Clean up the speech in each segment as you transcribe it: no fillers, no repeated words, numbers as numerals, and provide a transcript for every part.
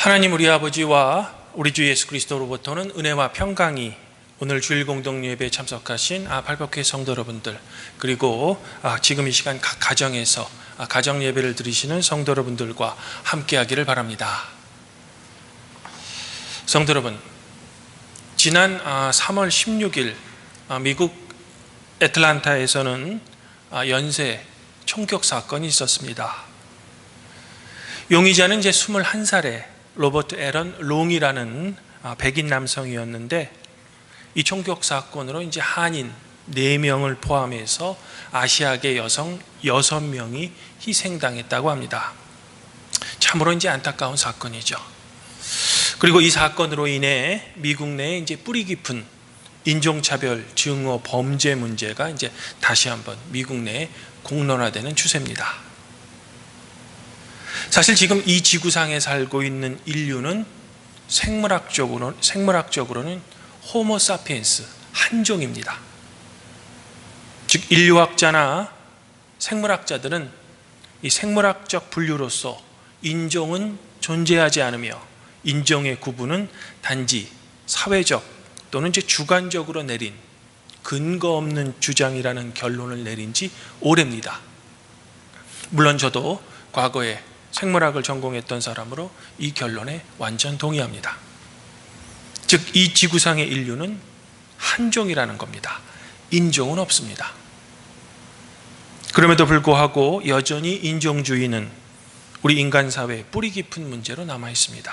하나님 우리 아버지와 우리 주 예수 그리스도로부터는 은혜와 평강이 오늘 주일 공동 예배에 참석하신 발복회 성도 여러분들, 그리고 지금 이 시간 각 가정에서 가정 예배를 드리시는 성도 여러분들과 함께하기를 바랍니다. 성도 여러분, 지난 3월 16일 미국 애틀랜타에서는 연쇄 총격 사건이 있었습니다. 용의자는 이제 21살의 로버트 애런 롱이라는 백인 남성이었는데, 이 총격 사건으로 이제 한인 4명을 포함해서 아시아계 여성 6명이 희생당했다고 합니다. 참으로 이제 안타까운 사건이죠. 그리고 이 사건으로 인해 미국 내에 이제 뿌리 깊은 인종차별 증오 범죄 문제가 이제 다시 한번 미국 내에 공론화되는 추세입니다. 사실 지금 이 지구상에 살고 있는 인류는 생물학적으로는 호모 사피엔스, 한종입니다. 즉 인류학자나 생물학자들은 이 생물학적 분류로서 인종은 존재하지 않으며, 인종의 구분은 단지 사회적 또는 이제 주관적으로 내린 근거 없는 주장이라는 결론을 내린 지 오래입니다. 물론 저도 과거에 생물학을 전공했던 사람으로 이 결론에 완전 동의합니다. 즉 이 지구상의 인류는 한종이라는 겁니다. 인종은 없습니다. 그럼에도 불구하고 여전히 인종주의는 우리 인간 사회의 뿌리 깊은 문제로 남아 있습니다.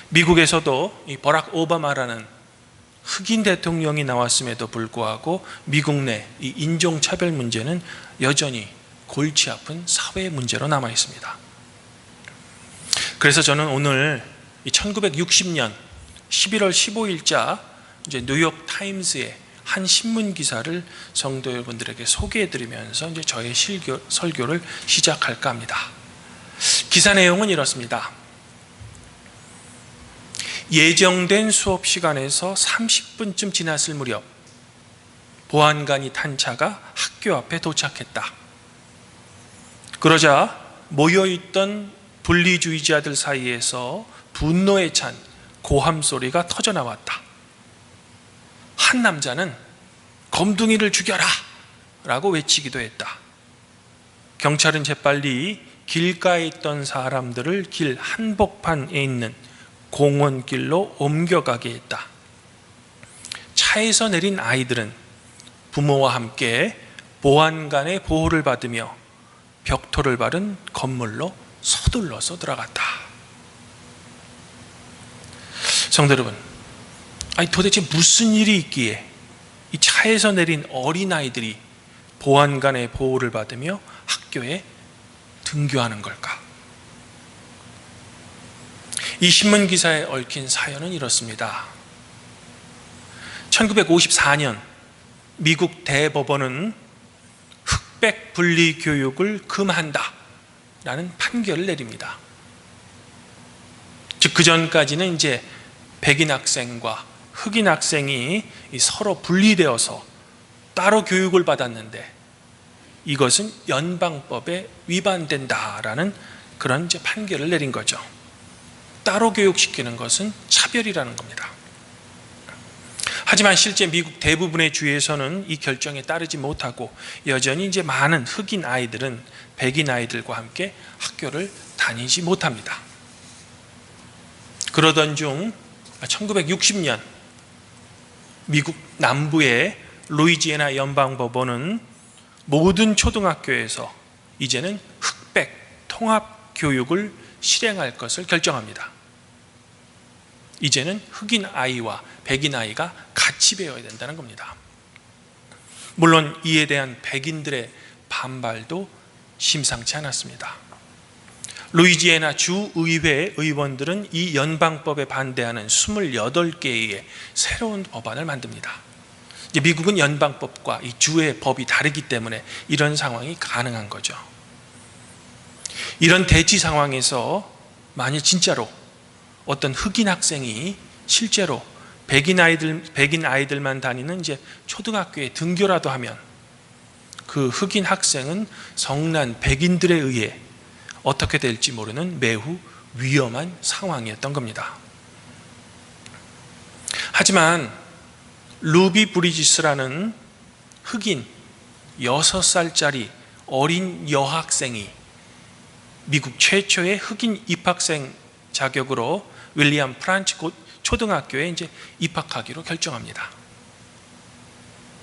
미국에서도 이 버락 오바마라는 흑인 대통령이 나왔음에도 불구하고 미국 내 이 인종차별 문제는 여전히 골치 아픈 사회의 문제로 남아 있습니다. 그래서 저는 오늘 1960년 11월 15일자 이제 뉴욕 타임스의 한 신문 기사를 성도 여러분들에게 소개해 드리면서 이제 저의 설교를 시작할까 합니다. 기사 내용은 이렇습니다. 예정된 수업 시간에서 30분쯤 지났을 무렵 보안관이 탄 차가 학교 앞에 도착했다. 그러자 모여있던 분리주의자들 사이에서 분노에 찬 고함 소리가 터져나왔다. 한 남자는 검둥이를 죽여라! 라고 외치기도 했다. 경찰은 재빨리 길가에 있던 사람들을 길 한복판에 있는 공원길로 옮겨가게 했다. 차에서 내린 아이들은 부모와 함께 보안관의 보호를 받으며 벽토를 바른 건물로 서둘러서 들어갔다. 성도 여러분, 도대체 무슨 일이 있기에 이 차에서 내린 어린아이들이 보안관의 보호를 받으며 학교에 등교하는 걸까? 이 신문 기사에 얽힌 사연은 이렇습니다. 1954년 미국 대법원은 흑백 분리 교육을 금한다 라는 판결을 내립니다. 즉 그전까지는 이제 백인 학생과 흑인 학생이 서로 분리되어서 따로 교육을 받았는데, 이것은 연방법에 위반된다라는 그런 이제 판결을 내린 거죠. 따로 교육시키는 것은 차별이라는 겁니다. 하지만 실제 미국 대부분의 주에서는 이 결정에 따르지 못하고 여전히 이제 많은 흑인 아이들은 백인 아이들과 함께 학교를 다니지 못합니다. 그러던 중 1960년 미국 남부의 루이지애나 연방법원은 모든 초등학교에서 이제는 흑백 통합 교육을 실행할 것을 결정합니다. 이제는 흑인 아이와 백인 아이가 같이 배워야 된다는 겁니다. 물론 이에 대한 백인들의 반발도 심상치 않았습니다. 루이지애나 주의회 의원들은 이 연방법에 반대하는 28개의 새로운 법안을 만듭니다. 이제 미국은 연방법과 이 주의 법이 다르기 때문에 이런 상황이 가능한 거죠. 이런 대치 상황에서 만일 진짜로 어떤 흑인 학생이 실제로 백인 아이들만 다니는 이제 초등학교에 등교라도 하면 그 흑인 학생은 성난 백인들에 의해 어떻게 될지 모르는 매우 위험한 상황이었던 겁니다. 하지만 루비 브리지스라는 흑인 6살짜리 어린 여학생이 미국 최초의 흑인 입학생 자격으로 윌리엄 프란치 초등학교에 이제 입학하기로 결정합니다.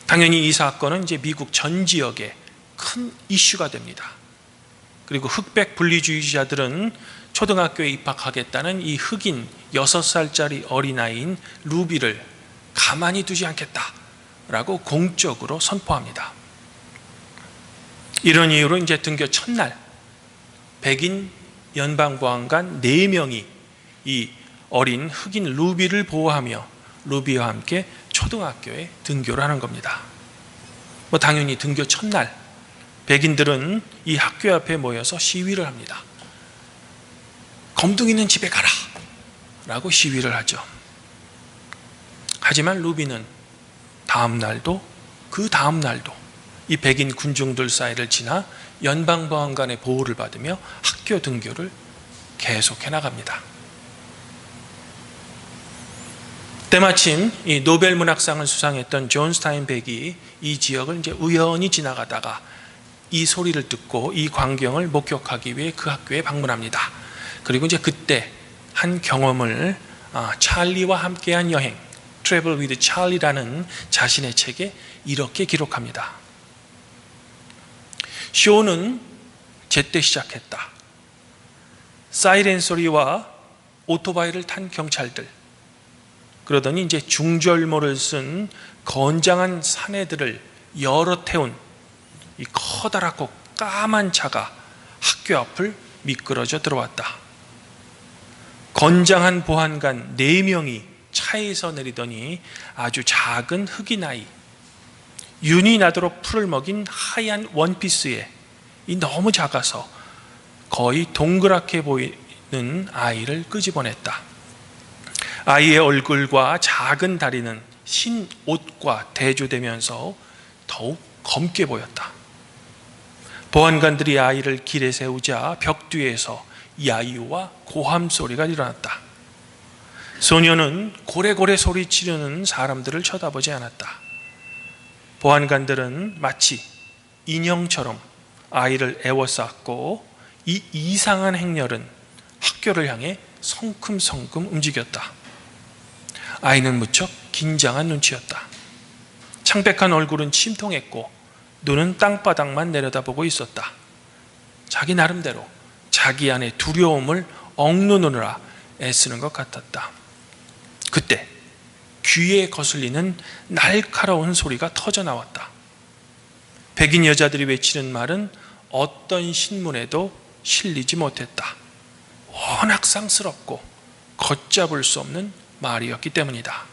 당연히 이 사건은 이제 미국 전 지역에 큰 이슈가 됩니다. 그리고 흑백 분리주의자들은 초등학교에 입학하겠다는 이 흑인 6살짜리 어린아이인 루비를 가만히 두지 않겠다라고 공적으로 선포합니다. 이런 이유로 이제 등교 첫날 백인 연방보안관 4명이 이 어린 흑인 루비를 보호하며 루비와 함께 초등학교에 등교를 하는 겁니다. 당연히 등교 첫날 백인들은 이 학교 앞에 모여서 시위를 합니다. 검둥이는 집에 가라 라고 시위를 하죠. 하지만 루비는 다음 날도 그 다음 날도 이 백인 군중들 사이를 지나 연방보안관의 보호를 받으며 학교 등교를 계속해 나갑니다. 때마침 이 노벨 문학상을 수상했던 존 스타인백이 이 지역을 이제 우연히 지나가다가 이 소리를 듣고 이 광경을 목격하기 위해 그 학교에 방문합니다. 그리고 이제 그때 한 경험을 찰리와 함께한 여행, Travel with Charlie라는 자신의 책에 이렇게 기록합니다. 쇼는 제때 시작했다. 사이렌 소리와 오토바이를 탄 경찰들, 그러더니 이제 중절모를 쓴 건장한 사내들을 열어 태운 이 커다랗고 까만 차가 학교 앞을 미끄러져 들어왔다. 건장한 보안관 4명이 차에서 내리더니 아주 작은 흑인 아이, 윤이 나도록 풀을 먹인 하얀 원피스에 이 너무 작아서 거의 동그랗게 보이는 아이를 끄집어냈다. 아이의 얼굴과 작은 다리는 흰 옷과 대조되면서 더욱 검게 보였다. 보안관들이 아이를 길에 세우자 벽 뒤에서 야유와 고함 소리가 일어났다. 소녀는 고래고래 소리치려는 사람들을 쳐다보지 않았다. 보안관들은 마치 인형처럼 아이를 에워쌌고 이 이상한 행렬은 학교를 향해 성큼성큼 움직였다. 아이는 무척 긴장한 눈치였다. 창백한 얼굴은 침통했고 눈은 땅바닥만 내려다보고 있었다. 자기 나름대로 자기 안의 두려움을 억누르느라 애쓰는 것 같았다. 그때 귀에 거슬리는 날카로운 소리가 터져 나왔다. 백인 여자들이 외치는 말은 어떤 신문에도 실리지 못했다. 워낙 쌍스럽고 걷잡을 수 없는 말이었기 때문이다.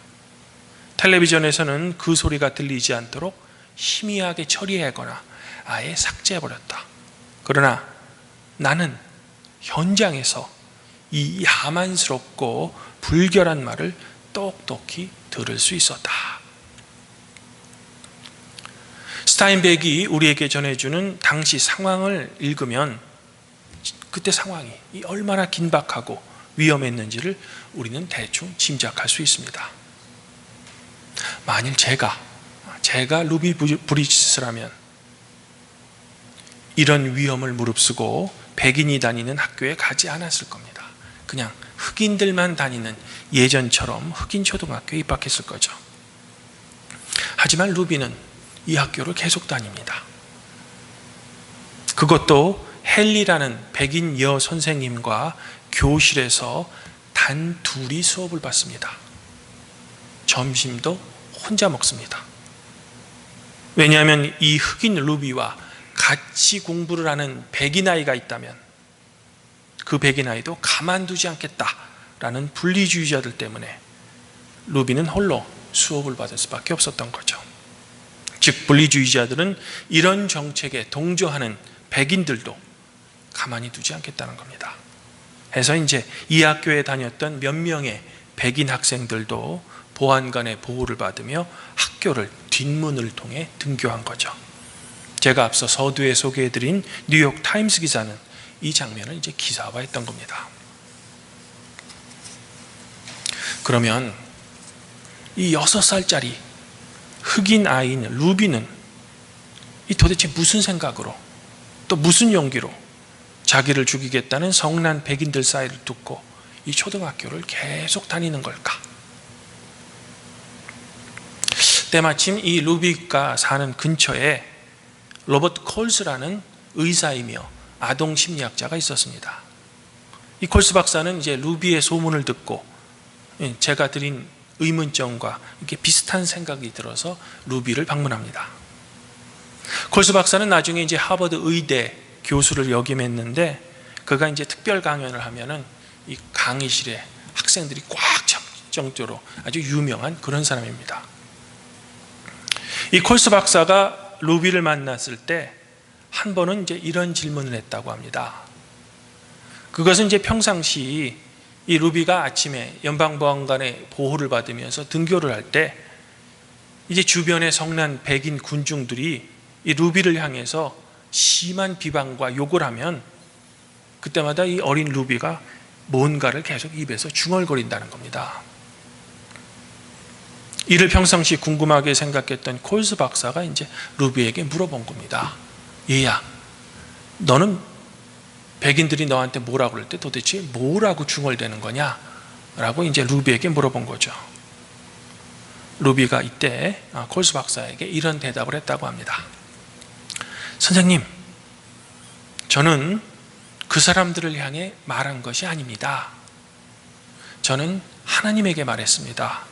텔레비전에서는 그 소리가 들리지 않도록 희미하게 처리하거나 아예 삭제해버렸다. 그러나 나는 현장에서 이 야만스럽고 불결한 말을 똑똑히 들을 수 있었다. 스타인백이 우리에게 전해주는 당시 상황을 읽으면 그때 상황이 얼마나 긴박하고 위험했는지를 우리는 대충 짐작할 수 있습니다. 만일 제가 루비 브리지스라면 이런 위험을 무릅쓰고 백인이 다니는 학교에 가지 않았을 겁니다. 그냥 흑인들만 다니는 예전처럼 흑인 초등학교에 입학했을 거죠. 하지만 루비는 이 학교를 계속 다닙니다. 그것도 헨리라는 백인 여 선생님과 교실에서 단 둘이 수업을 받습니다. 점심도 혼자 먹습니다. 왜냐하면 이 흑인 루비와 같이 공부를 하는 백인 아이가 있다면 그 백인 아이도 가만두지 않겠다라는 분리주의자들 때문에 루비는 홀로 수업을 받을 수밖에 없었던 거죠. 즉 분리주의자들은 이런 정책에 동조하는 백인들도 가만히 두지 않겠다는 겁니다. 해서 이제 이 학교에 다녔던 몇 명의 백인 학생들도 보안관의 보호를 받으며 학교를 뒷문을 통해 등교한 거죠. 제가 앞서 서두에 소개해드린 뉴욕 타임스 기사는 이 장면을 이제 기사화했던 겁니다. 그러면 이 6살짜리 흑인 아이인 루비는 이 도대체 무슨 생각으로 또 무슨 용기로 자기를 죽이겠다는 성난 백인들 사이를 뚫고 이 초등학교를 계속 다니는 걸까? 때마침 이 루비가 사는 근처에 로버트 콜스라는 의사이며 아동 심리학자가 있었습니다. 이 콜스 박사는 이제 루비의 소문을 듣고 제가 드린 의문점과 이렇게 비슷한 생각이 들어서 루비를 방문합니다. 콜스 박사는 나중에 이제 하버드 의대 교수를 역임했는데 그가 이제 특별 강연을 하면은 이 강의실에 학생들이 꽉 찰 정도로 아주 유명한 그런 사람입니다. 이 콜스 박사가 루비를 만났을 때 한 번은 이제 이런 질문을 했다고 합니다. 그것은 이제 평상시 이 루비가 아침에 연방보안관의 보호를 받으면서 등교를 할 때 이제 주변의 성난 백인 군중들이 이 루비를 향해서 심한 비방과 욕을 하면 그때마다 이 어린 루비가 뭔가를 계속 입에서 중얼거린다는 겁니다. 이를 평상시 궁금하게 생각했던 콜스 박사가 이제 루비에게 물어본 겁니다. 얘야, 너는 백인들이 너한테 뭐라고 그럴 때 도대체 뭐라고 중얼대는 거냐? 라고 이제 루비에게 물어본 거죠. 루비가 이때 콜스 박사에게 이런 대답을 했다고 합니다. 선생님, 저는 그 사람들을 향해 말한 것이 아닙니다. 저는 하나님에게 말했습니다.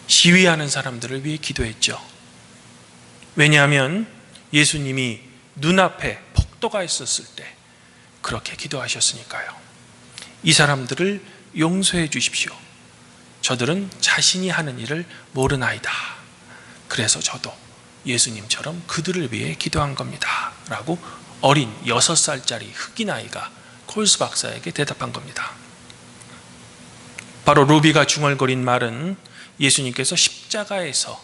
시위하는 사람들을 위해 기도했죠. 왜냐하면 예수님이 눈앞에 폭도가 있었을 때 그렇게 기도하셨으니까요. 이 사람들을 용서해 주십시오. 저들은 자신이 하는 일을 모르나이다. 그래서 저도 예수님처럼 그들을 위해 기도한 겁니다. 라고 어린 6살짜리 흑인 아이가 콜스 박사에게 대답한 겁니다. 바로 루비가 중얼거린 말은 예수님께서 십자가에서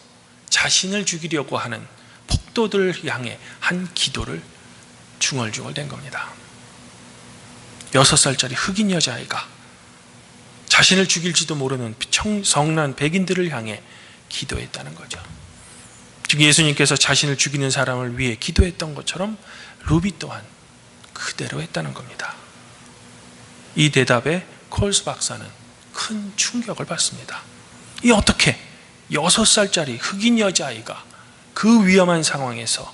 자신을 죽이려고 하는 폭도들을 향해 한 기도를 중얼중얼댄 겁니다. 6살짜리 흑인 여자아이가 자신을 죽일지도 모르는 성난 백인들을 향해 기도했다는 거죠. 즉 예수님께서 자신을 죽이는 사람을 위해 기도했던 것처럼 루비 또한 그대로 했다는 겁니다. 이 대답에 콜스 박사는 큰 충격을 받습니다. 이 어떻게 6살짜리 흑인 여자아이가 그 위험한 상황에서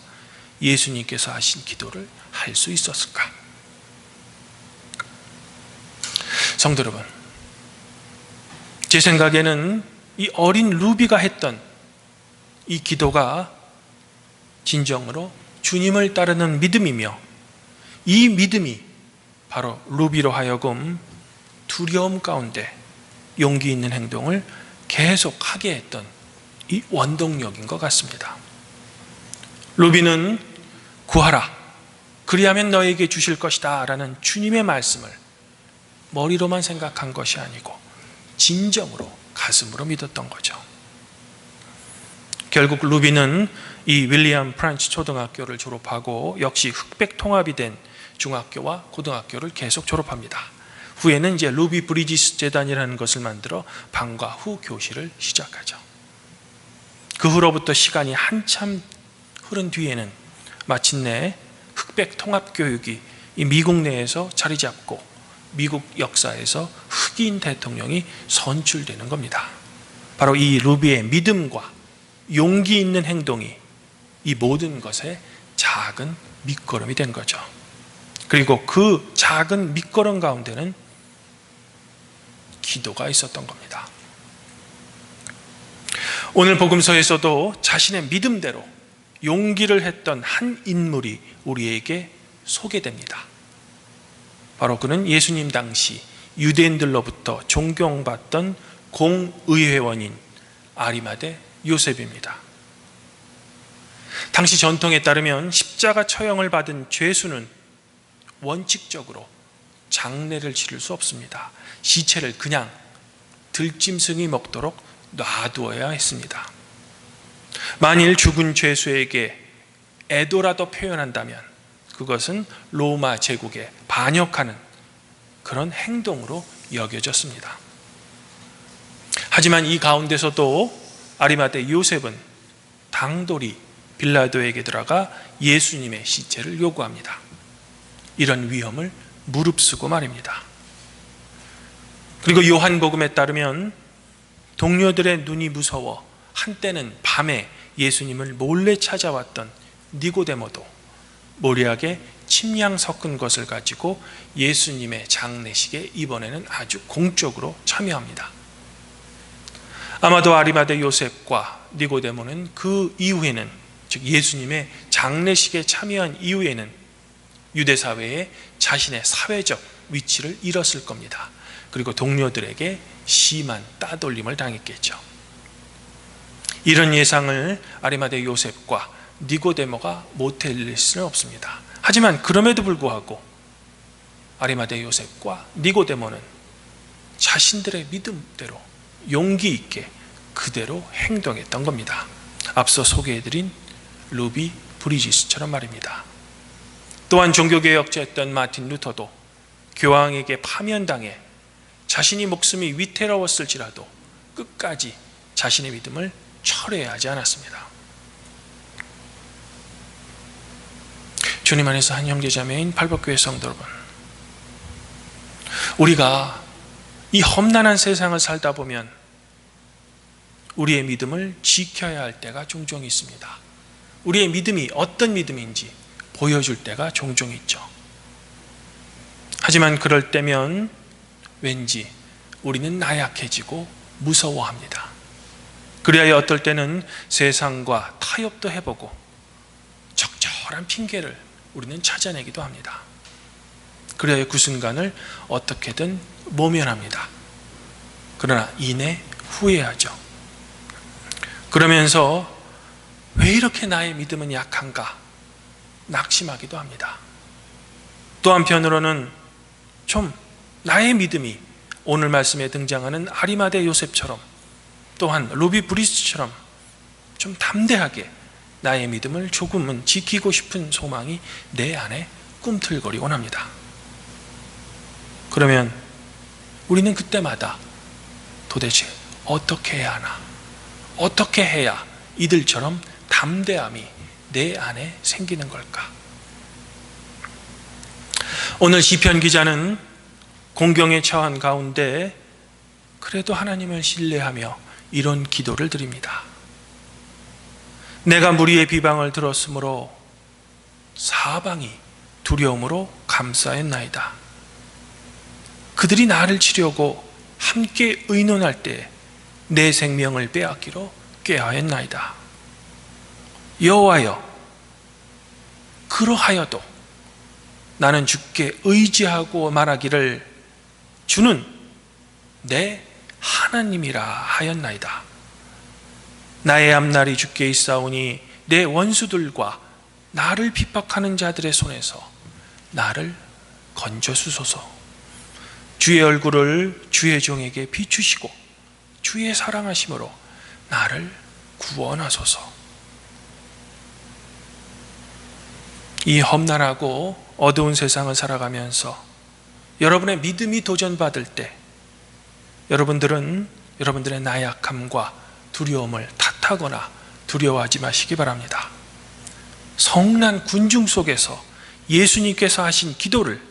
예수님께서 하신 기도를 할 수 있었을까? 성도 여러분, 제 생각에는 이 어린 루비가 했던 이 기도가 진정으로 주님을 따르는 믿음이며 이 믿음이 바로 루비로 하여금 두려움 가운데 용기 있는 행동을 계속하게 했던 이 원동력인 것 같습니다. 루비는 구하라, 그리하면 너에게 주실 것이다 라는 주님의 말씀을 머리로만 생각한 것이 아니고 진정으로 가슴으로 믿었던 거죠. 결국 루비는 이 윌리엄 프란치 초등학교를 졸업하고 역시 흑백 통합이 된 중학교와 고등학교를 계속 졸업합니다. 후에는 이제 루비 브리지스 재단이라는 것을 만들어 방과 후 교실을 시작하죠. 그 후로부터 시간이 한참 흐른 뒤에는 마침내 흑백 통합 교육이 이 미국 내에서 자리 잡고 미국 역사에서 흑인 대통령이 선출되는 겁니다. 바로 이 루비의 믿음과 용기 있는 행동이 이 모든 것의 작은 밑거름이 된 거죠. 그리고 그 작은 밑거름 가운데는 기도가 있었던 겁니다. 오늘 복음서에서도 자신의 믿음대로 용기를 했던 한 인물이 우리에게 소개됩니다. 바로 그는 예수님 당시 유대인들로부터 존경받던 공의회원인 아리마대 요셉입니다. 당시 전통에 따르면 십자가 처형을 받은 죄수는 원칙적으로 장례를 치를 수 없습니다. 시체를 그냥 들짐승이 먹도록 놔두어야 했습니다. 만일 죽은 죄수에게 애도라도 표현한다면 그것은 로마 제국에 반역하는 그런 행동으로 여겨졌습니다. 하지만 이 가운데서도 아리마대 요셉은 당돌이 빌라도에게 들어가 예수님의 시체를 요구합니다. 이런 위험을 무릅쓰고 말입니다. 그리고 요한복음에 따르면 동료들의 눈이 무서워 한때는 밤에 예수님을 몰래 찾아왔던 니고데모도 모리하게 침향 섞은 것을 가지고 예수님의 장례식에 이번에는 아주 공적으로 참여합니다. 아마도 아리마대 요셉과 니고데모는 그 이후에는, 즉 예수님의 장례식에 참여한 이후에는 유대사회에 자신의 사회적 위치를 잃었을 겁니다. 그리고 동료들에게 심한 따돌림을 당했겠죠. 이런 예상을 아리마대 요셉과 니고데모가 못 틀릴 수는 없습니다. 하지만 그럼에도 불구하고 아리마대 요셉과 니고데모는 자신들의 믿음대로 용기 있게 그대로 행동했던 겁니다. 앞서 소개해드린 루비 브리지스처럼 말입니다. 또한 종교개혁자였던 마틴 루터도 교황에게 파면당해 자신이 목숨이 위태로웠을지라도 끝까지 자신의 믿음을 철회하지 않았습니다. 주님 안에서 한 형제자매인 팔복교회 성도 여러분, 우리가 이 험난한 세상을 살다 보면 우리의 믿음을 지켜야 할 때가 종종 있습니다. 우리의 믿음이 어떤 믿음인지 보여줄 때가 종종 있죠. 하지만 그럴 때면 왠지 우리는 나약해지고 무서워합니다. 그리하여 어떨 때는 세상과 타협도 해보고 적절한 핑계를 우리는 찾아내기도 합니다. 그리하여 그 순간을 어떻게든 모면합니다. 그러나 이내 후회하죠. 그러면서 왜 이렇게 나의 믿음은 약한가 낙심하기도 합니다. 또 한편으로는 좀 나의 믿음이 오늘 말씀에 등장하는 아리마대 요셉처럼 또한 루비 브리스처럼 좀 담대하게 나의 믿음을 조금은 지키고 싶은 소망이 내 안에 꿈틀거리곤 합니다. 그러면 우리는 그때마다 도대체 어떻게 해야 하나? 어떻게 해야 이들처럼 담대함이 내 안에 생기는 걸까? 오늘 시편 기자는 공경에 처한 가운데 그래도 하나님을 신뢰하며 이런 기도를 드립니다. 내가 무리의 비방을 들었으므로 사방이 두려움으로 감싸였나이다. 그들이 나를 치려고 함께 의논할 때 내 생명을 빼앗기로 꾀하였나이다. 여호와여, 그러하여도 나는 주께 의지하고 말하기를 주는 내 하나님이라 하였나이다. 나의 앞날이 주께 있사오니 내 원수들과 나를 핍박하는 자들의 손에서 나를 건져주소서. 주의 얼굴을 주의 종에게 비추시고 주의 사랑하심으로 나를 구원하소서. 이 험난하고 어두운 세상을 살아가면서 여러분의 믿음이 도전받을 때 여러분들은 여러분들의 나약함과 두려움을 탓하거나 두려워하지 마시기 바랍니다. 성난 군중 속에서 예수님께서 하신 기도를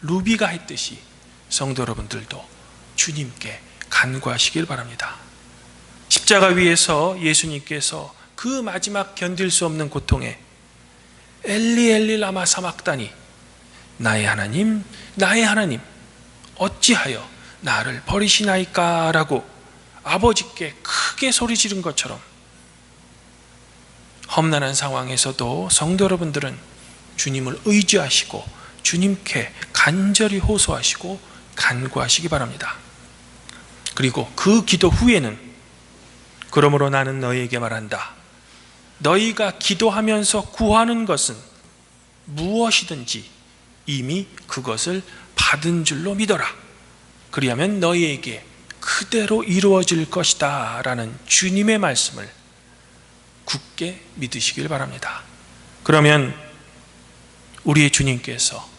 루비가 했듯이 성도 여러분들도 주님께 간구하시길 바랍니다. 십자가 위에서 예수님께서 그 마지막 견딜 수 없는 고통에 엘리 엘리 라마 사막다니, 나의 하나님 나의 하나님 어찌하여 나를 버리시나이까 라고 아버지께 크게 소리 지른 것처럼 험난한 상황에서도 성도 여러분들은 주님을 의지하시고 주님께 간절히 호소하시고 간구하시기 바랍니다. 그리고 그 기도 후에는 그러므로 나는 너희에게 말한다. 너희가 기도하면서 구하는 것은 무엇이든지 이미 그것을 받은 줄로 믿어라. 그리하면 너희에게 그대로 이루어질 것이다 라는 주님의 말씀을 굳게 믿으시길 바랍니다. 그러면 우리의 주님께서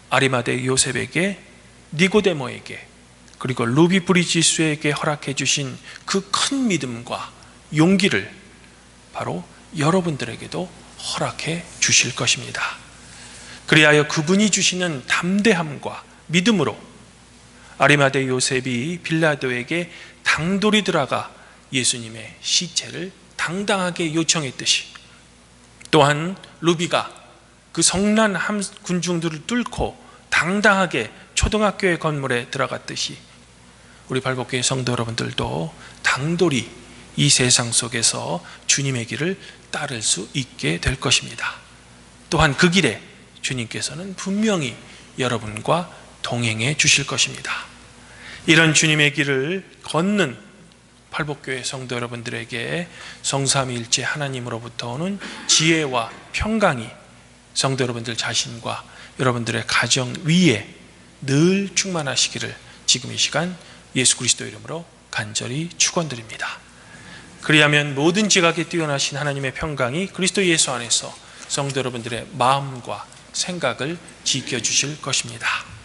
아리마대 요셉에게 니고데모에게 그리고 루비 브리지스에게 허락해 주신 그 큰 믿음과 용기를 바로 여러분들에게도 허락해 주실 것입니다. 그리하여 그분이 주시는 담대함과 믿음으로 아리마대 요셉이 빌라도에게 당돌이 들어가 예수님의 시체를 당당하게 요청했듯이, 또한 루비가 그 성난 군중들을 뚫고 당당하게 초등학교의 건물에 들어갔듯이 우리 발복교회 성도 여러분들도 당돌이 이 세상 속에서 주님의 길을 따를 수 있게 될 것입니다. 또한 그 길에 주님께서는 분명히 여러분과 동행해 주실 것입니다. 이런 주님의 길을 걷는 팔복교회 성도 여러분들에게 성삼위일체 하나님으로부터 오는 지혜와 평강이 성도 여러분들 자신과 여러분들의 가정 위에 늘 충만하시기를 지금 이 시간 예수 그리스도 이름으로 간절히 축원드립니다. 그리하면 모든 지각에 뛰어나신 하나님의 평강이 그리스도 예수 안에서 성도 여러분들의 마음과 생각을 지켜주실 것입니다.